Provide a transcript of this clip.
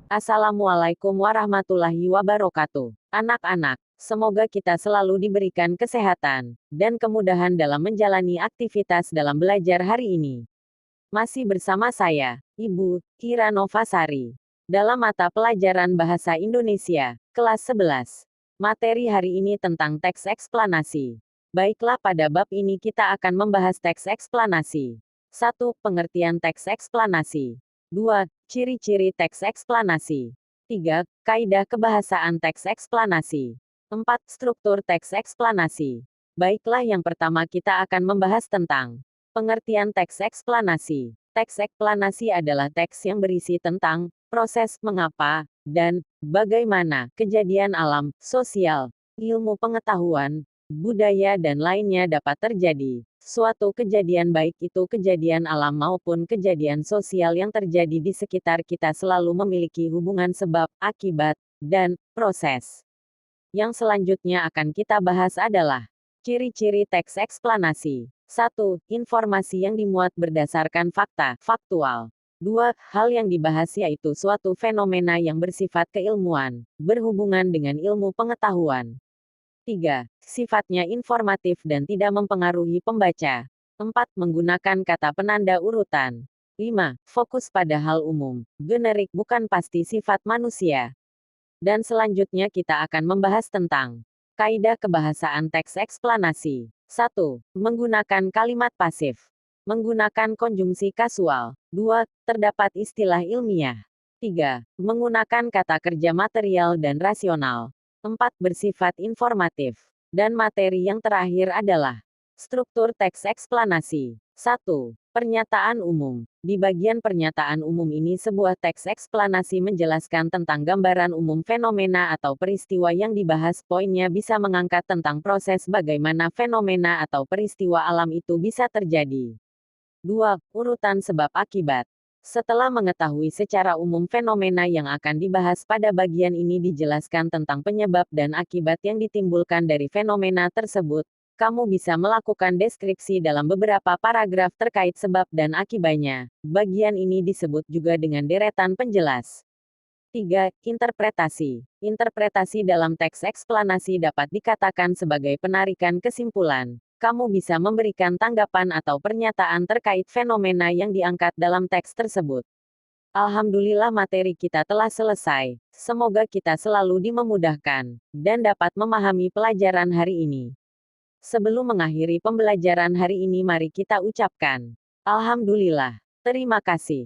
Assalamualaikum warahmatullahi wabarakatuh. Anak-anak, semoga kita selalu diberikan kesehatan dan kemudahan dalam menjalani aktivitas dalam belajar hari ini. Masih bersama saya, Ibu Kira Novasari. Dalam mata pelajaran Bahasa Indonesia, kelas 11. Materi hari ini tentang teks eksplanasi. Baiklah, pada bab ini kita akan membahas teks eksplanasi. 1. Pengertian teks eksplanasi. 2. Ciri-ciri teks eksplanasi. 3. Kaidah kebahasaan teks eksplanasi. 4. Struktur teks eksplanasi. Baiklah, yang pertama kita akan membahas tentang pengertian teks eksplanasi. Teks eksplanasi adalah teks yang berisi tentang proses mengapa dan bagaimana kejadian alam, sosial, ilmu pengetahuan, budaya dan lainnya dapat terjadi. Suatu kejadian, baik itu kejadian alam maupun kejadian sosial yang terjadi di sekitar kita, selalu memiliki hubungan sebab, akibat, dan proses. Yang selanjutnya akan kita bahas adalah ciri-ciri teks eksplanasi. 1. Informasi yang dimuat berdasarkan fakta, faktual. 2. Hal yang dibahas yaitu suatu fenomena yang bersifat keilmuan, berhubungan dengan ilmu pengetahuan. 3. Sifatnya informatif dan tidak mempengaruhi pembaca. 4. Menggunakan kata penanda urutan. 5. Fokus pada hal umum, generik, bukan pasti sifat manusia. Dan selanjutnya kita akan membahas tentang kaidah kebahasaan teks eksplanasi. 1. Menggunakan kalimat pasif. Menggunakan konjungsi kasual. 2. Terdapat istilah ilmiah. 3. Menggunakan kata kerja material dan rasional. 4. Bersifat informatif. Dan materi yang terakhir adalah struktur teks eksplanasi. 1. Pernyataan umum. Di bagian pernyataan umum ini, sebuah teks eksplanasi menjelaskan tentang gambaran umum fenomena atau peristiwa yang dibahas. Poinnya bisa mengangkat tentang proses bagaimana fenomena atau peristiwa alam itu bisa terjadi. 2. Urutan sebab akibat. Setelah mengetahui secara umum fenomena yang akan dibahas pada bagian ini, dijelaskan tentang penyebab dan akibat yang ditimbulkan dari fenomena tersebut. Kamu bisa melakukan deskripsi dalam beberapa paragraf terkait sebab dan akibatnya. Bagian ini disebut juga dengan deretan penjelas. 3. Interpretasi. Interpretasi dalam teks eksplanasi dapat dikatakan sebagai penarikan kesimpulan. Kamu bisa memberikan tanggapan atau pernyataan terkait fenomena yang diangkat dalam teks tersebut. Alhamdulillah, materi kita telah selesai. Semoga kita selalu dimudahkan dan dapat memahami pelajaran hari ini. Sebelum mengakhiri pembelajaran hari ini, mari kita ucapkan Alhamdulillah. Terima kasih.